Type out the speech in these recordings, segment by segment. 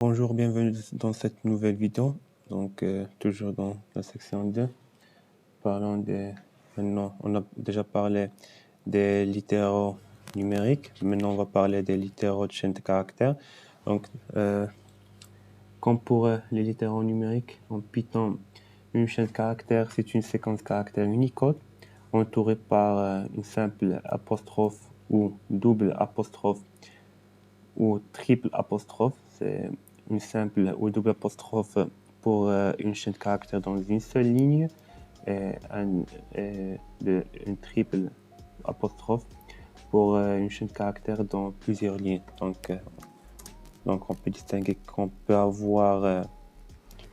Bonjour, bienvenue dans cette nouvelle vidéo. Donc, toujours dans la section 2. Maintenant, on a déjà parlé des littéraux numériques. Maintenant, on va parler des littéraux de chaîne de caractères. Donc, comme pour les littéraux numériques, en Python, une chaîne de caractères, c'est une séquence de caractères Unicode entourée par une simple apostrophe ou double apostrophe ou triple apostrophe. C'est une simple ou double apostrophe pour une chaîne de caractères dans une seule ligne et une triple apostrophe pour une chaîne de caractères dans plusieurs lignes. Donc on peut distinguer qu'on peut avoir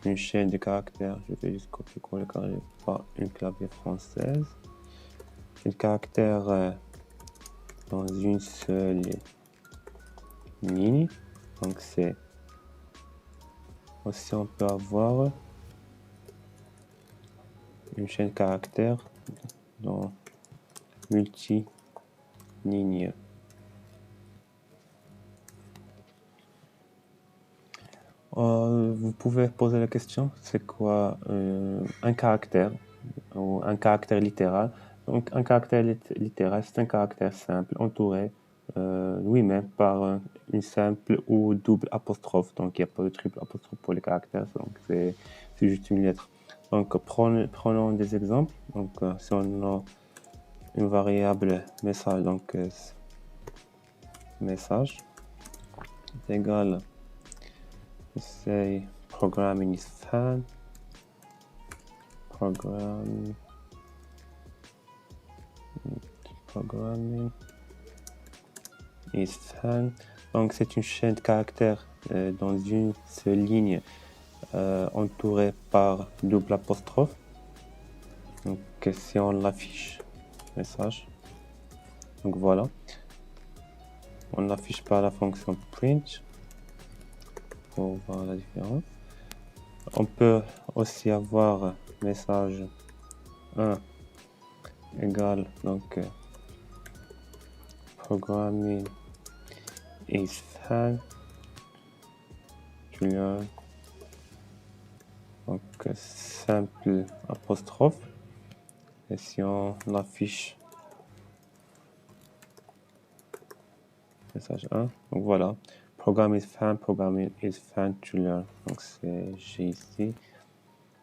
une chaîne de caractères. Je vais juste copier-coller car j'ai pas une clavier française. Une caractère dans une seule ligne. Donc c'est aussi on peut avoir une chaîne de caractères dans multi-lignes. Vous pouvez poser la question, c'est quoi un caractère ou un caractère littéral? Donc un caractère littéral, c'est un caractère simple entouré lui-même par une simple ou double apostrophe. Donc il n'y a pas de triple apostrophe pour les caractères, donc c'est juste une lettre. Donc prenons des exemples. Donc si on a une variable message, donc message est égal, say programming is fun, programming is fun. Donc c'est une chaîne de caractères dans une seule ligne entourée par double apostrophe. Donc si on l'affiche message, donc voilà, on l'affiche par la fonction print pour voir la différence. On peut aussi avoir message 1 égale donc programming is fun to learn, donc simple apostrophe, et si on l'affiche message 1, donc voilà, programming is fun to learn, donc c'est G ici.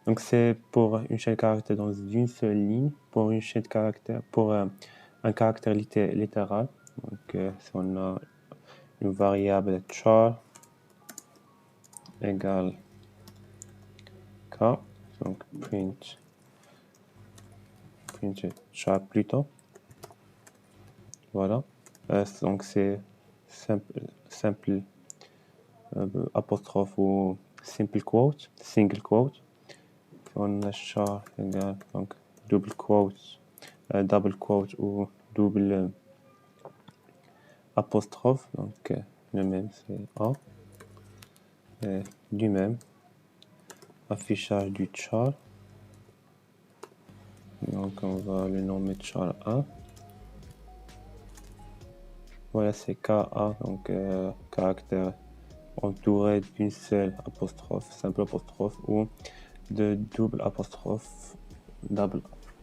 Donc c'est pour une chaîne de caractères dans une seule ligne, pour une chaîne de caractères, pour un caractère littéral. Donc si on a une variable char égale k, donc print char plutôt. Voilà. Donc c'est simple apostrophe ou single quote. On a char égale donc double quote ou double apostrophe, donc le même c'est A, et du même affichage du char, donc on va le nommer char 1. Voilà, c'est KA, donc caractère entouré d'une seule apostrophe, simple apostrophe, ou de double apostrophe, double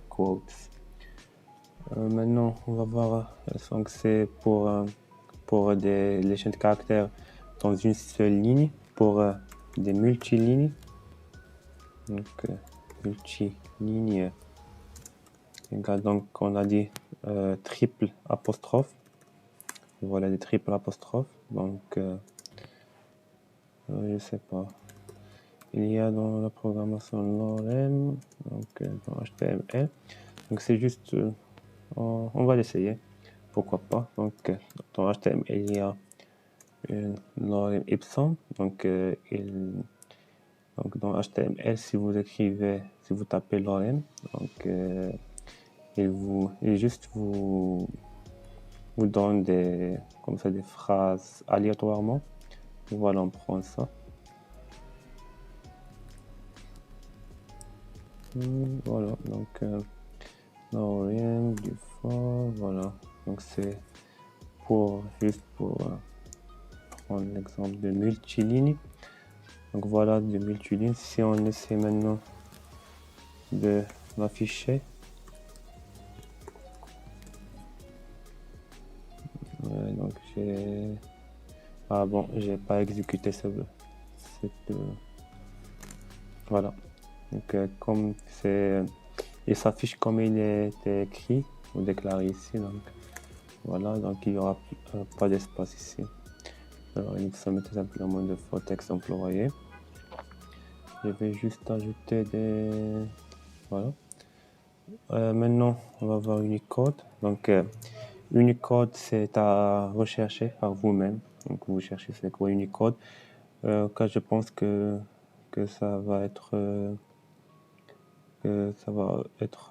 quotes. Maintenant, on va voir, donc c'est pour les chaînes de caractères dans une seule ligne, pour des multilignes. Donc multiligne égale, donc on a dit triple apostrophe. Voilà des triples apostrophes. Donc je sais pas. Il y a dans la programmation Lorem, donc dans HTML. Donc c'est juste, on va l'essayer. Pourquoi pas. Donc dans HTML il y a une Lorem ipsum. Donc dans HTML, si vous tapez Lorem, donc il juste vous donne des phrases aléatoirement. Voilà, on prend ça. Voilà, donc Lorem du fort, voilà. Donc c'est juste pour prendre l'exemple de multiligne. Donc voilà de multilignes. Si on essaie maintenant de l'afficher, donc j'ai... Ah bon, j'ai pas exécuté voilà. Donc comme c'est... Il s'affiche comme il est écrit ou déclaré ici. Donc voilà, donc il n'y aura pas d'espace ici. Alors ça met tout simplement de faux texte employé. Je vais juste ajouter des... Voilà. Maintenant, on va voir Unicode. Donc Unicode, c'est à rechercher par vous-même. Donc vous cherchez c'est quoi Unicode. Car je pense que ça va être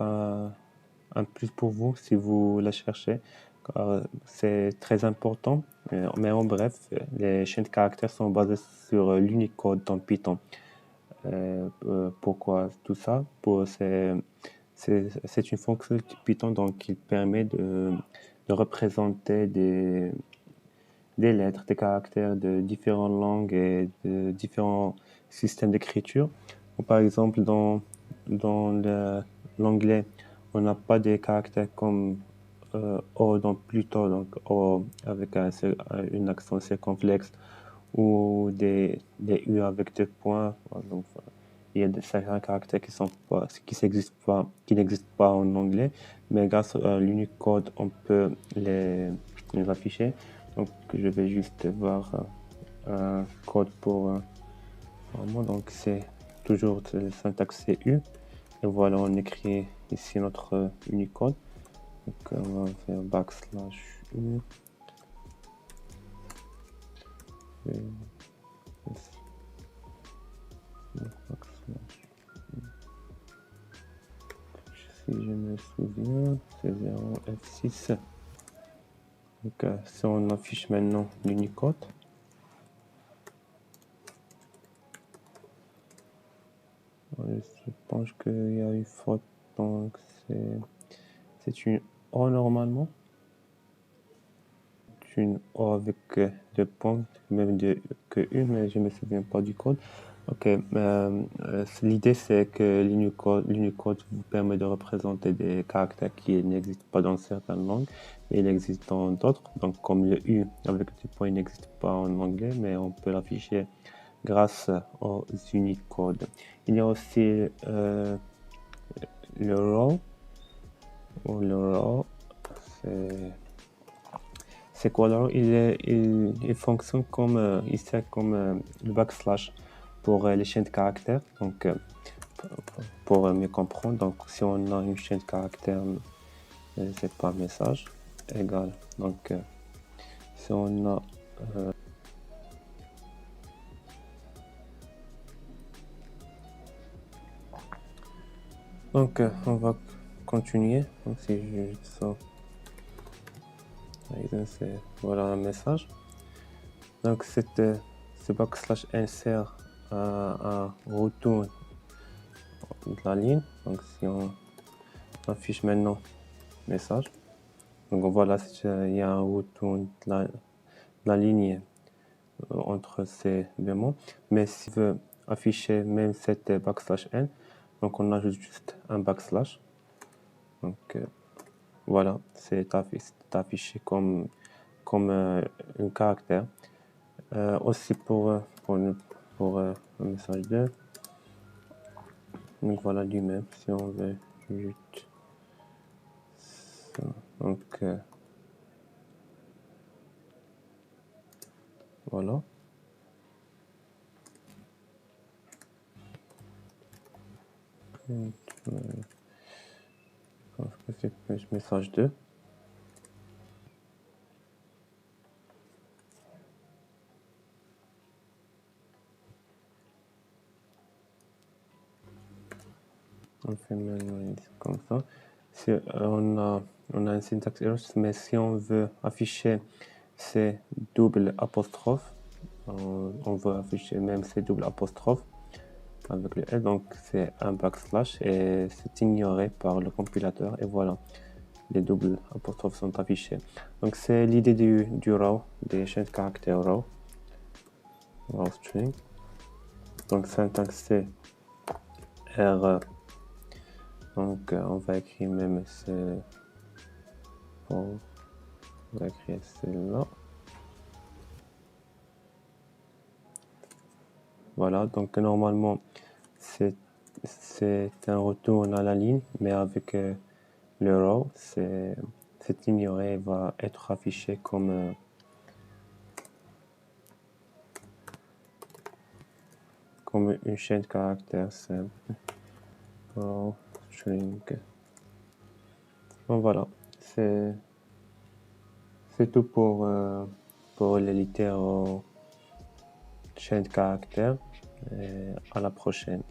un plus pour vous si vous la cherchez. Car c'est très important. Mais en bref, les chaînes de caractères sont basées sur l'Unicode dans Python. Pourquoi tout ça? C'est une fonction de Python donc, qui permet de représenter des lettres, des caractères de différentes langues et de différents systèmes d'écriture. Par exemple, dans l'anglais, on n'a pas des caractères comme O dans plutôt, donc O avec un accent circonflexe ou des U avec deux points. Donc, il y a certains caractères qui n'existent pas en anglais, mais grâce à l'Unicode, on peut les afficher. Donc, je vais juste voir un code pour moi. Donc, c'est toujours le syntaxe U. Et voilà, on écrit ici notre Unicode. Donc, on va faire backslash U. Si je me souviens, c'est 0 F6. Donc, si on affiche maintenant l'Unicode, je pense qu'il y a une faute, donc c'est une O normalement. Une O avec deux points, même que une, mais je ne me souviens pas du code. Ok, l'idée c'est que l'Unicode vous permet de représenter des caractères qui n'existent pas dans certaines langues, mais il existe dans d'autres. Donc comme le U avec des points, il n'existe pas en anglais, mais on peut l'afficher grâce aux Unicode. Il y a aussi le row. Le row, c'est quoi alors? Il fonctionne comme, il sert comme le backslash pour les chaînes de caractères. Donc, pour mieux comprendre, donc si on a une chaîne de caractères, c'est pas message égal. Donc, si on a donc on va continuer. Donc, si je sors, voilà un message. Donc, ce backslash insert un retour de la ligne. Donc, si on affiche maintenant message, donc voilà, il y a un retour de la ligne entre ces deux mots. Mais si on veut afficher même cette backslash n, donc on ajoute juste un backslash. Donc voilà, c'est affiché comme un caractère. Aussi pour un message 2. Donc voilà lui-même, si on veut juste ça. Donc voilà. Je pense que c'est plus message 2. On fait maintenant comme ça. Si, on a un syntaxe error, mais si on veut afficher ces doubles apostrophes, on veut afficher même ces doubles apostrophes avec le L, donc c'est un backslash et c'est ignoré par le compilateur et voilà, les doubles apostrophes sont affichés. Donc c'est l'idée du row, des chaînes de caractères row string. Donc syntaxe c'est R. Donc on va écrire même on va écrire celle-là. Voilà, donc normalement c'est un retour à la ligne, mais avec le row, cette ignorée va être affichée comme une chaîne de caractères simple. Row string. Donc voilà, c'est tout pour les littéros chaîne de caractères. Et à la prochaine.